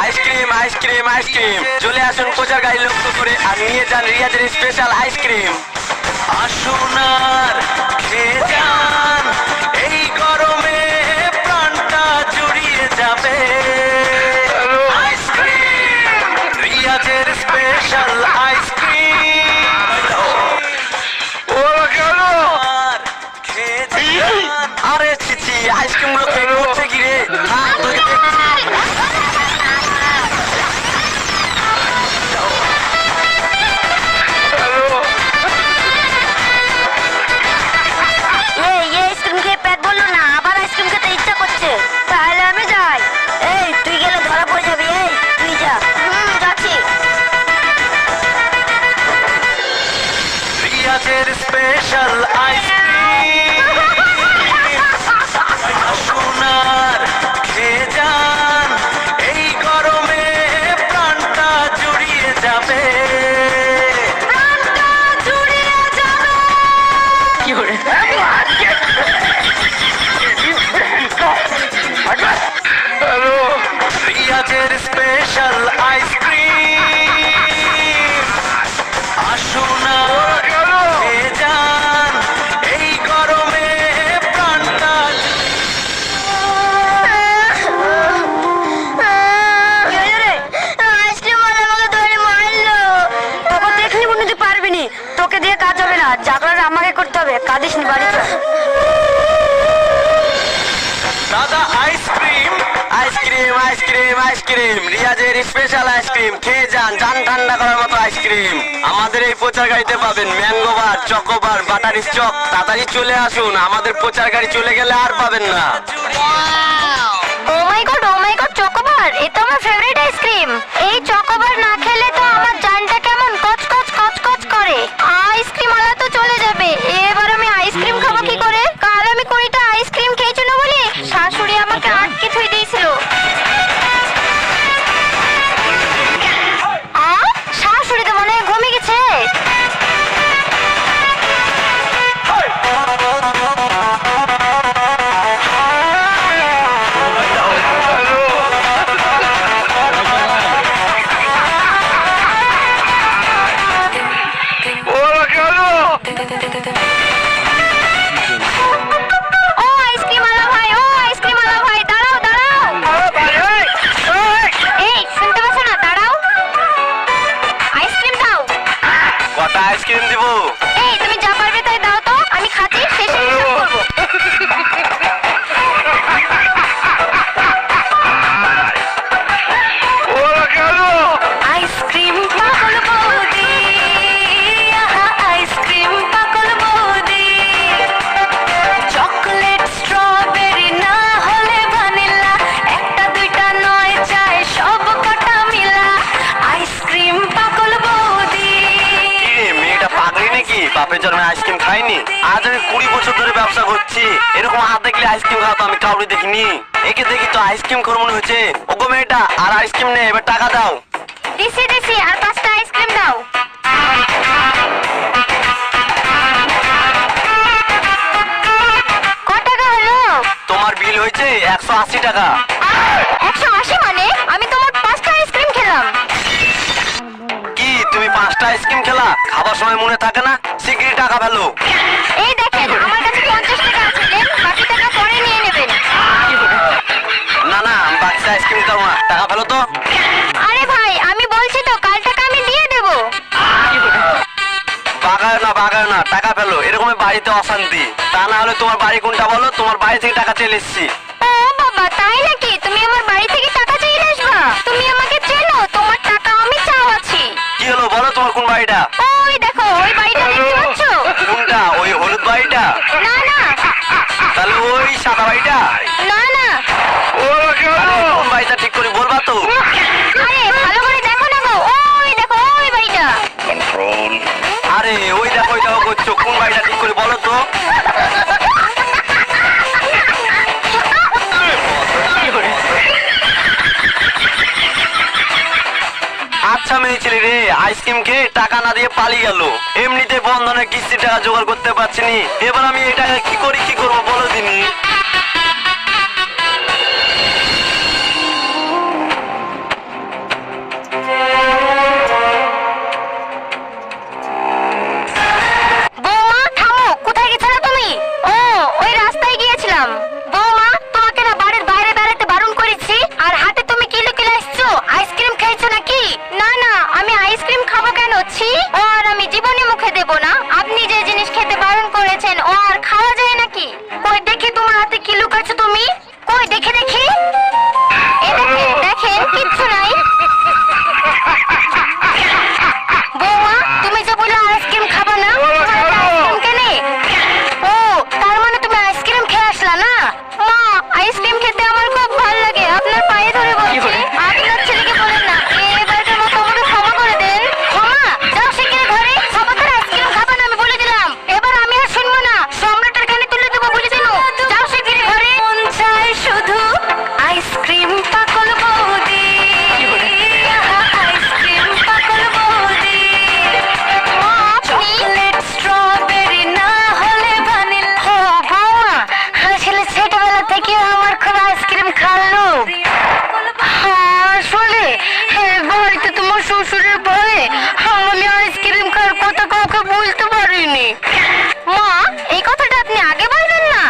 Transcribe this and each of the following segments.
Ice cream ice cream ice cream চলে আসুন কোচার গাড়ি লক্ষ্য করে আর নিয়ে যান রিয়াজের স্পেশাল আইসক্রিম। আসুন আর খেয়ে যান, এই গরমে প্রাণটা জুড়িয়ে যাবে। আইসক্রিম রিয়াজের স্পেশাল আইসক্রিম। আরে ছিছি আইসক্রিম গুলো খেয়ে করছে কি রে? স্পেশাল আইসক্রিম আসুন আর খেয়ে যান, এই গরমে প্রাণটা জুড়িয়ে যাবে। কি করে রিয়াজের স্পেশাল আইসক্রিম আসুন আর খেয়ে যান, এই গরমে প্রাণটা। তোকে দিয়ে কাজ হবে না, যা করার আমাকে করতে হবে। কাঁদিস নি, বাড়ি চল। দাদা আইসক্রিম আইসক্রিম আইসক্রিম আইসক্রিম রিয়াজের স্পেশাল আইসক্রিম খেয়ে যান, জান ঠান্ডা করার মতো আইসক্রিম। আমাদের এই প্রচার গাড়িতে পাবেন ম্যাঙ্গো বার, চকোবার, বাটারি চক। তাড়াতাড়ি চলে আসুন, আমাদের প্রচার গাড়ি চলে গেলে আর পাবেন না। ও মাই গড চকোবার, এ তো আমার ফেভারিট আইসক্রিম। এই চকোবার না খেলে তো আমার জানটা কেমন কচকচ কচকচ করে। আইসক্রিম আলা তো চলে যাবে, এবার আমি আইসক্রিম খাবো কি করে? কাল আমি কুড়িটা আইসক্রিম খেয়েছি না বলে শাশুড়ি আমাকে আটকে থুই দিয়েছিল। শাশুড়ি তো মনে হয় ঘুমিয়ে গেছে। আইসক্রিম দিব? এই তুমি যা পারবে তাই দাও তো, আমি খাচ্ছি, শেষে হিসাব করব। আইসক্রিম পাগল বৌদি, আইসক্রিম পাগল বৌদি। চকলেট স্ট্রবেরি না হলে ভ্যানিলা, একটা দুইটা নয় চাই সব কটা মিলা। আইসক্রিম পাগল বৌদি। পাগলি নাকি? বাপের জন্মে আইসক্রিম খাইনি? আজ আমি 20 বছর ধরে ব্যবসা করছি, এরকম হাত দেখলে আইসক্রিম খাওয়া তো আমি কাউকে দেখিনি। একে দেখি তো আইসক্রিম খোর মনে হচ্ছে। ওগো মেয়েটা, আর আইসক্রিম নেই, এবার টাকা দাও। দিছি আর 5টা আইসক্রিম দাও। কত টাকা হলো? তোমার বিল হয়েছে 180 টাকা। 180 মানে? আমি তোমার 5টা আইসক্রিম খেলাম। কি তুমি 5টা আইসক্রিম খেলা? খাবার সময় মনে থাকে না? শিগগিরই টাকা ফেলো। এই দেখেন, আমার কাছে 50 টাকা আছে, বাকি টাকা পরে নিয়ে নেবেন। না না, আমি বাকি আইসক্রিম খাবো না, টাকা ফেলো তো। আরে ভাই, আমি বলছি তো কাল টাকা আমি দিয়ে দেব। বাগায় না, টাকা ফেলো। এরকম বাড়িতে অশান্তি। তা না হলে তোমার বাড়ি কোনটা বলো, তোমার বাড়ি থেকে টাকা চেয়ে এসেছি। ও বাবা, তাই নাকি? তুমি আমার বাড়ি থেকে টাকা চেয়ে আসবা? তুমি আমাকে চেনো? তোমার টাকা আমি চাওয়াছি। কি হলো বলো, তোমার কোন বাড়িটা? ওই দেখো, ওই বাড়িটা দেখতে পাচ্ছ? কোনটা? ওই হলুদ বাড়িটা? না না। তাহলে ওই সাদা বাড়িটা? না না। কোন বাড়িটা ঠিক করে বলবা তো? আরে ভালো করে দেখো না গো, ওই দেখো ওই বাড়িটা। আরে ওই দেখো করছো, কোন বাড়িটা ঠিক করে বলো তো। আচ্ছা মেয়ে ছেলে রে, আইসক্রিম খেয়ে টাকা না দিয়ে পালিয়ে গেল। এমনিতে বন্ধনের কিস্তির টাকা জোগাড় করতে পারছিনি, এবার আমি এই টাকা কি করবো বলো দিনি। আইসক্রিম পাগল বৌদি, আইসক্রিম পাগল বৌদি। চকলেট স্ট্রবেরি না হলে ভ্যানিলা। ও বৌমা, আসলে ছোটবেলা থেকে আমার খুব আইসক্রিম খাওয়ালো। আসলে বাড়িতে তোমার শ্বশুরের ভয়ে আমি আইসক্রিম খাওয়ার কথা কাউকে বলতে পারিনি। মা, এই কথাটা আপনি আগে বলবেন না।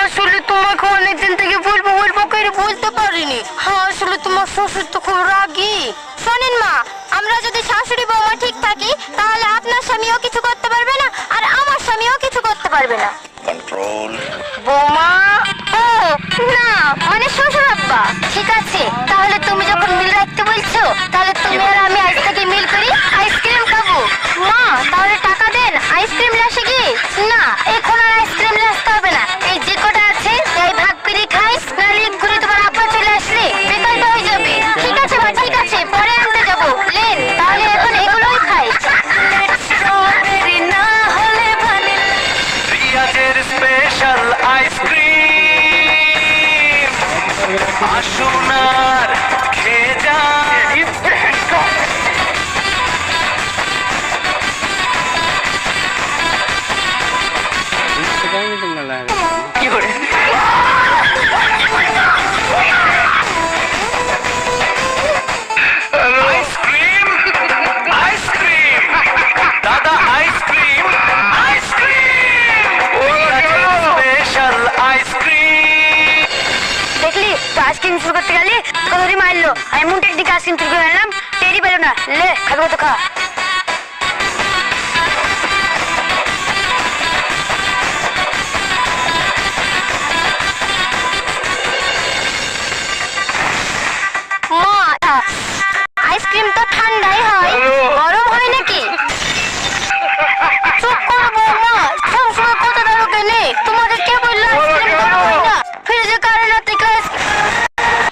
আসলে তোমাকে অনেকদিন থেকে বলবো বলবো করে বলতে পারিনি। আসলে তোমার শ্বশুর তো খুব রাগী। শোনেন মা, আমরা যদি শাশুড়ি বৌমা ঠিক থাকি তাহলে আপনার স্বামীও কিছু করতে পারবে না আর আমার স্বামীও কিছু করতে পারবে না। কন্ট্রোল। বৌমা, ও না, মানে শ্বশুর আব্বা। ঠিক আছে, তাহলে তুমি যখন মিল রাখতে বলছো তাহলে তুমি আর আমি আজ থেকে মিল করি, আইসক্রিম খাবো। মা, তাহলে টাকা দেন, আইসক্রিম লাসে গিয়ে। না, এখন আর আইসক্রিম লাসতে হবে না, এই যে কটা আছে এই ভাগ করে খাই, নাহলে এক্ষুনি তোমার আব্বা চলে আসলে বেকারটা হয়ে যাবে। ঠিক আছে মা, ঠিক আছে, পরে আনতে যাবো। লেন, তাহলে এখন এগুলোই খাই। স্ট্রবেরি না হলে ভ্যানিলা। রিয়াজের স্পেশাল আইসক্রিম, আসুন আর খেয়ে যান। কি করে আইসক্রিম, আইসক্রিম, দাদা আইসক্রিম, আইসক্রিম, স্পেশাল আইসক্রিম। দেখলি তো আইসক্রিম শুরু করতে গেলি কতরি মারলো। আমি মুন্টের দিকে আইসক্রিম শুরু করে আনলাম, টেরি পেলো না। লে, খাবো তো খা। মা, আইসক্রিম তো ঠান্ডাই হয়, গরম হয় নাকি? চুপ করো বৌমা, সবসময় কথা ধরো কেনে? তোমাকে কে বললো আইসক্রিম গরম হয় না? ফ্রিজে কারেন্ট থেকে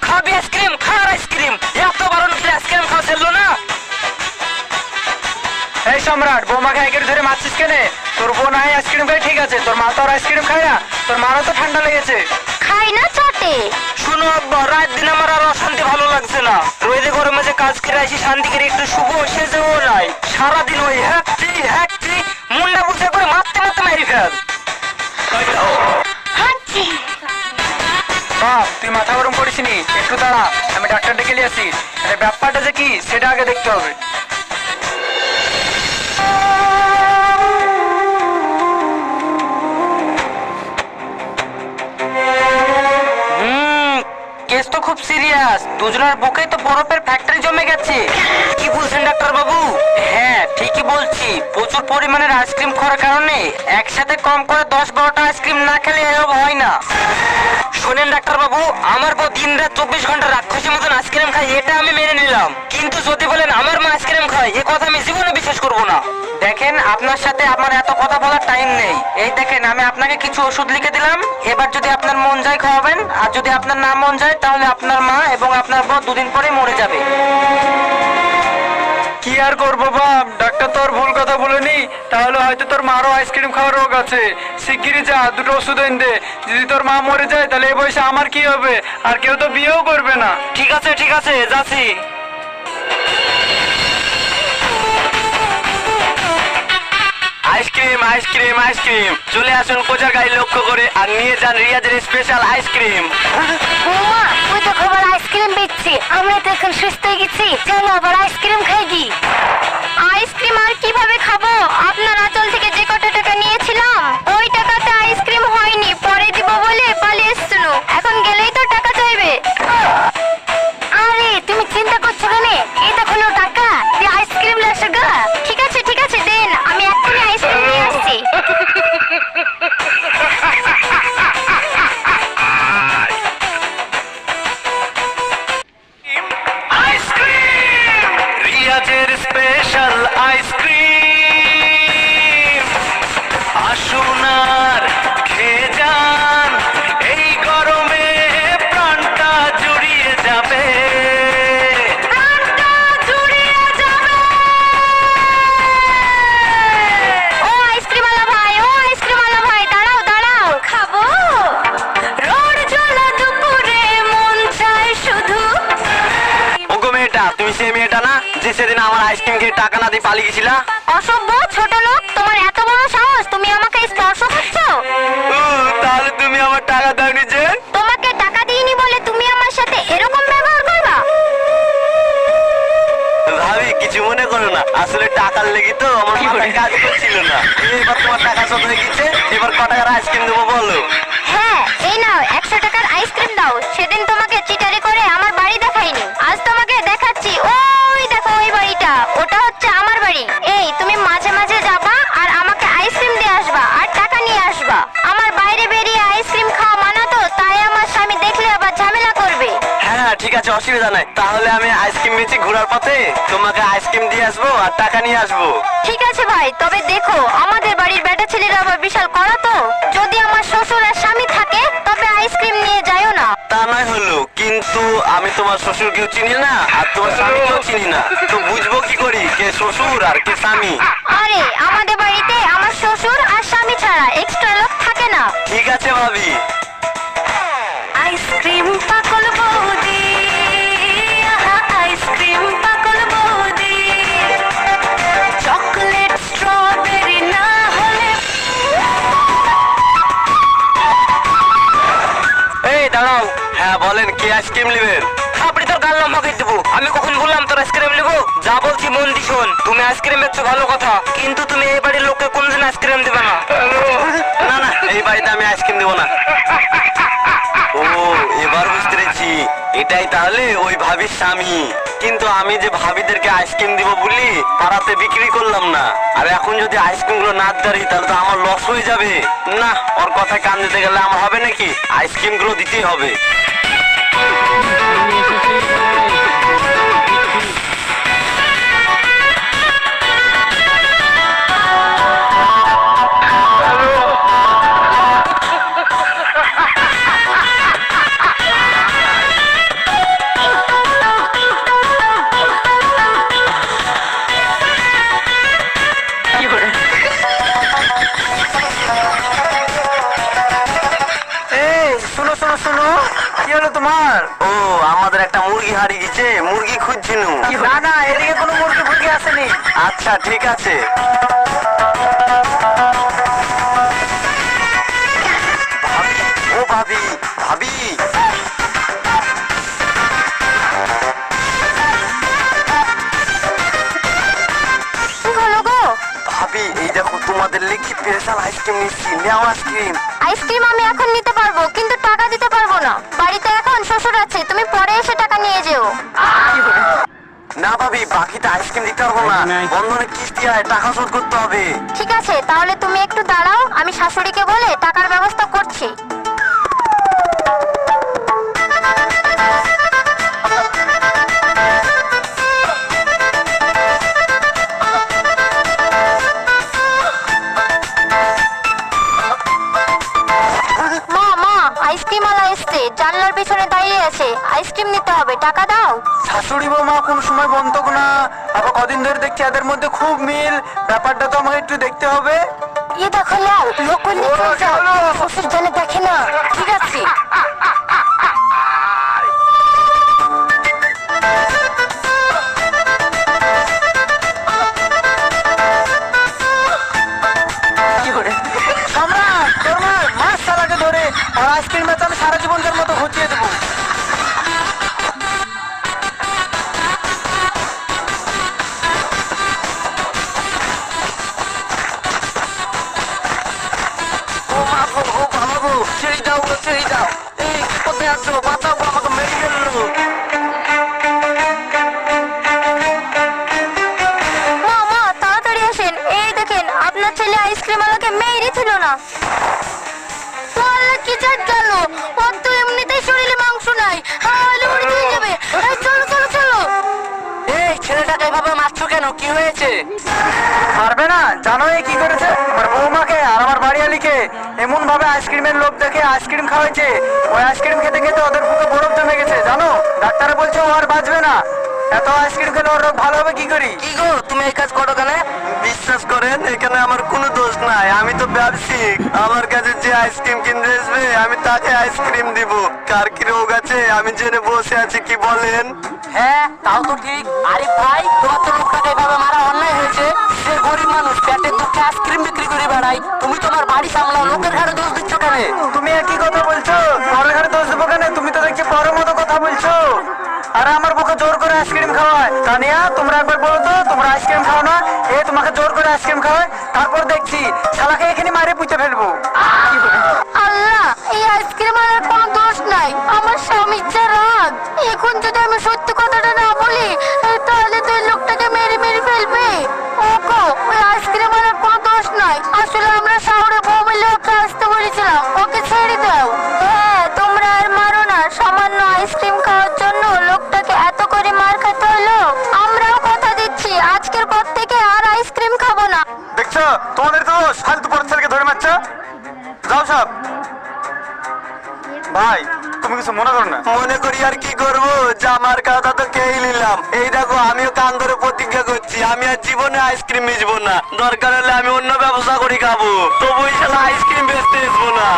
খাবি আইসক্রিম, খার আইসক্রিম, এত বড় আইসক্রিম খাওয়া ছিল না। এই সম্রাট, বৌমাকে একের ধরে মারছিস কেনে? তোর বোন হয় আইসক্রিম খায় ঠিক আছে, তোর মা তো আর আইসক্রিম খায় না। তোর মারও তো ঠান্ডা লেগেছে। খাই না চটে। শুনো আব্বা, রাত দিন আমার আর অশান্তি ভালো লাগছে না। রোদে গরমে যে কাজ করে আসি শান্তি করে একটু শুভ সেজেও নাই। সারাদিন ওই হ্যাকছি হ্যাকছি, মুন্ডা বুঝে করে মারতে মারতে মারি ফেল। হাঁচি। মা, তুই মাথা গরম করিস নি, একটু দাঁড়া, আমি ডাক্তার ডেকে নিয়ে আসি। আরে ব্যাপারটা যে কি সেটা আগে দেখতে হবে। কেস তো খুব সিরিয়াস, দুজনের বুকে তো বরফের ফ্যাক্টরি জমে গেছে। কি বলছেন ডাক্তার বাবু? হ্যাঁ ঠিকই বলছি, প্রচুর পরিমাণের আইসক্রিম খাওয়ার কারণে একসাথে কম করে 10-12টা আইসক্রিম না খেলে এরকম হয় না। শোনেন ডাক্তার বাবু, আমার বউ দিন রাত 24 ঘন্টা রাক্ষসের মতন আইসক্রিম খায়, এটা আমি মেনে নিলাম। কিন্তু যদি বলেন আমার মা আইসক্রিম খায়, এ কথা আমি জীবনে বিশ্বাস করবো না। দেখেন, আপনার সাথে আমার এত কথা বলার টাইম নেই। এই দেখেন, আমি আপনাকে কিছু ওষুধ লিখে দিলাম, এবার যদি আপনার মন যায় খাওয়াবেন, আর যদি আপনার না মন যায় তাহলে আপনার মা এবং আপনার বউ দুদিন পরে মরে যাবে। কি আর করবো বাপ, ডাক্তার তো আর ভুল কথা বলেনি। তাহলে হয়তো তোর মারও আইসক্রিম খাওয়ার রোগ আছে। শিগগিরই যা, দুটো ওষুধ এনে দে। যদি তোর মা মরে যায় তাহলে এই বয়সে আমার কি হবে? আর কেউ তো বিয়েও করবে না। ঠিক আছে ঠিক আছে, যাচ্ছি। আইসক্রিম আইসক্রিম আইসক্রিম, চলে আসুন কোচার গাড়ি লক্ষ্য করে আর নিয়ে যান রিয়াজের স্পেশাল আইসক্রিম। বৌমা, ওই তো খাবার আইসক্রিম বেচছে, আমরা তো এখন সুস্থ হয়ে গেছি, চলো আবার আইসক্রিম খাই দি। আইসক্রিম আর কিভাবে খাবো? আপনার আঁচল থেকে যে কত টাকা নিয়েছিলাম ওই টাকাতে আইসক্রিম হয়নি, পরে দিব বলে পালিয়ে এসছিল, এখন গেলেই তো টাকা চাইবে। আরে তুমি চিন্তা করছো কেন? এই দেখো নাও টাকা, দিয়ে আইসক্রিম লাসো গা। ঠিক আছে দেন, আমি এক্ষুনি আইসক্রিম নিয়ে আসছি। রিয়াজের স্পেশাল আইসক্রিম, আসুন আর খেয়ে যান। এই গরমে প্রাণটা জুড়িয়ে যাবে। ও আইসক্রিমওয়ালা ভাই, দাঁড়াও খাবো। রোদ জ্বলা দুপুরে মন চায় যে সেদিন আমার আইসক্রিম খেয়ে টাকা না দিয়ে পালিয়ে গেছিলা? অসভ্য ছোট লোক, তোমার এত বড় সাহস, তুমি আমাকে স্পর্শ করছো? তাহলে তুমি আমার টাকা দাওনি যে? তোমাকে টাকা দিইনি বলে তুমি আমার সাথে এরকম ব্যবহার করবা? ভাবি কিছু মনে করো না, আসলে টাকার লেগে তো আমার মাথায় কাজ করছিল না। এবার তোমার টাকা শোধ হয়ে গেছে, এবার ক টাকার আইসক্রিম দেবো বলো? হ্যাঁ, এই নাও 100 টাকার আইসক্রিম দাও। সেদিন তোমাকে চিটারি করে আমার বাড়ি দেখাইনি, আজ তোমাকে দেখাচ্ছি। ওই দেখো ওই বাড়িটা, ওটা হচ্ছে আমার বাড়ি। এই তুমি মাঝে মাঝে যাবা আর আমাকে আইসক্রিম দিয়ে আসবা আর টাকা নিয়ে আসবা। আমার বাইরে বেরিয়ে আইসক্রিম খাওয়া মানা তো, তাই আমার স্বামী দেখলে আবার ঝামেলা করবে। হ্যাঁ ঠিক আছে, অসুবিধা নাই। তাহলে আমি আইসক্রিম বেচে ঘোরার পথে তোমাকে আইসক্রিম দিয়ে আসবো আর টাকা নিয়ে আসবো। ঠিক আছে ভাই, তবে দেখো আমাদের বাড়ির বেটা ছেলেরা আবার বিশাল কড়া তো। যদি আমার শ্বশুর আর স্বামী থাকে তবে আইসক্রিম নিয়ে যাইও না। তা নয় হলো, কিন্তু আমি তোমার শ্বশুরকেও চিনি না আর তোমার স্বামীকেও চিনি না, তো বুঝবো কি করি কে শ্বশুর আর কে স্বামী? আরে আমাদের বাড়িতে আমার শ্বশুর আর স্বামী ছাড়া এক্সট্রা লোক থাকে না। ঠিক আছে ভাবি। আইসক্রিম পাগল বৌদি, আইসক্রিম পাগল বৌদি, চকলেট স্ট্রবেরি না হলে। এই দাঁড়াও। হ্যাঁ বলেন, কি আইসক্রিম নেবেন? আপনি তোর গাল লম্বা করে দেবো। আমি কখন বললাম তোর আইসক্রিম নেবো? যা বলছি মন দি শোন। তুমি আইসক্রিম বেচছো ভালো কথা, কিন্তু তুমি এই বাড়ির লোককে কোনদিন আইসক্রিম দেবে না। না না, এই বাড়িতে আমি আইসক্রিম দেবো না। ও এবার বুঝতে পেরেছি, এটাই তাহলে ওই ভাবির স্বামী। কিন্তু আমি যে ভাবিদেরকে আইসক্রিম দিব বলি পাড়াতে বিক্রি করলাম না, আর এখন যদি আইসক্রিম গুলো না দাঁড়ি তাহলে তো আমার লস হয়ে যাবে। না, ওর কথায় কান দিতে গেলে আমার হবে নাকি? আইসক্রিম গুলো দিতেই হবে। শোনো শোনো শোনো, কি হলো তোমার? ও আমাদের একটা মুরগি হারিয়ে গেছে, মুরগি খুঁজছিল। না না, এদিকে কোনো মুরগি ফুরগি আসেনি। আচ্ছা ঠিক আছে। ভাবি, ও ভাবি, ভাবি কি হলো গো? ভাবি এই দেখো তোমাদের লেখি স্পেশাল আইসক্রিম নিচ্ছি, নেও আইসক্রিম। আইসক্রিম আমি এখন নিতে পারবো, কিন্তু টাকা দিতে পারবো না। বাড়িতে এখন শ্বশুর আছে, তুমি পরে এসে টাকা নিয়ে যেও। না ভাবি, বাকিতে আইসক্রিম দিতে পারবো না, বন্ধনে কিস্তি হয়, টাকা শোধ করতে হবে। ঠিক আছে, তাহলে তুমি একটু দাঁড়াও, আমি শাশুড়িকে বলে টাকার ব্যবস্থা করছি। মা মা, আইসক্রিম ওয়ালা এসছে, জানলার পিছনে দাঁড়িয়ে আছে। আইসক্রিম নিতে হবে, টাকা দাও। শাশুড়ি বৌমা কোন সময় বন্ধক না, আবার কদিন ধরে দেখছি এদের মধ্যে খুব মিল। ব্যাপারটা তো আমাকে একটু দেখতে হবে। ये देखो लाओ, लोग को निकल जाओ, ससुर जाने देखे ना। ठीक আছে। সম্রাট, তোর মা মাস চালাকে ধরে আর আইসক্রিম বেচালে সারা জীবনকার মতো ঘুচিয়ে দেবো। ও মা গো, ও বাবা গো, ছেড়ে দাও গো, ছেড়ে দাও। এই কোথায় আছো? বাঁচাও গো, আমাকে মেরে ফেললো। মা মা, তাড়াতাড়ি আসেন। এই দেখেন, আপনার ছেলে আইসক্রিম ওয়ালাকে মেরে ছিল না। তাহলে কি চাট গেল? ওর তো এমনিতেই শরীরে মাংস নাই, তাহলে উড়ে চলে যাবে। এই চলো চলো চলো। এই ছেলেটাকে এভাবে মারছো কেন? কি হয়েছে? পারবে না, জানো এই কি করেছে? আমার বৌমাকে আর আমার বাড়িয়ালিকে এমন ভাবে আইসক্রিমের লোভ দেখে আইসক্রিম খাওয়াইছে, ওই আইসক্রিম খেতে খেতে ওদের বুকে বরফ জমে গেছে জানো। ডাক্তারে বলছে ও আর বাঁচবে না। এত আইসক্রিম খেলে ওর রোগ ভালো হবে কি করি? কি গো তুমি এই কাজ করো কেন? বিশ্বাস করেন এখানে আমার কোনো দোষ নাই, আমি তো ব্যবসায়িক। আমার কাছে যে আইসক্রিম কিনতে আসবে আমি তাকে আইসক্রিম দিব। কার কি রোগ আছে আমি জেনে বসে আছি, কি বলেন? হ্যাঁ তাও তো ঠিক। আরে ভাই তোমার তো লোকটাকে এভাবে মারা অন্যায় হয়েছে। সে গরিব মানুষ, পেটের দুঃখে আইসক্রিম বিক্রি করে বেড়ায়। তুমি তোমার বাড়ি সামলাও, লোকের ঘাড়ে দোষ দিচ্ছ কেন? তুমি একই কথা বলছো, আমার ঘরে দোষ দেবো কেন? তুমি তো দেখছি বড় মতো কথা বলছো। আরে আমার বুকে জোর করে আইসক্রিম খাওয়ায়। তানিয়া তোমরা একবার বলো তো, তোমরা আইসক্রিম খাও না? এ তোমাকে জোর করে আইসক্রিম খাওয়ায়, তারপর দেখছি শালাকে এখানে মারে পুঁতে ফেলবো। আল্লাহ, এই আইসক্রিম আর কোনো দোষ নাই, আমার স্বামীর যা রাগ। এখন যদি আমি সত্যি কথাটা না বলি তাহলে তো এই লোকটাকে মেরে মেরে ফেলবে। ওগো, ওই আইসক্রিম আর কোনো দোষ নাই। আসলে আমরা শহরে বউ মিলে ওকে আসতে বলেছিলাম, ওকে ছেড়ে দাও। হ্যাঁ, তোমরা আর মারো না। সামান্য আইসক্রিম খাওয়ার জন্য লোকটাকে এত করে মার খেতে হলো। আমরাও কথা দিচ্ছি আজকের পর থেকে আর আইসক্রিম খাবো না। দেখছো তোমাদের তো ফালতু পর ছেলেকে ধরে মারছ। যাও সব। ভাই তুমি কিছু মনে করো না। মনে করি আর কি করবো, জামার কথা তো খেয়ে নিলাম। এই দেখো আমিও কান ধরে প্রতিজ্ঞা করছি আমি আর জীবনে আইসক্রিম বেচবো না। দরকার হলে আমি অন্য ব্যবস্থা করি খাবো, তবু এই শালা আইসক্রিম বেচতে আসবো না।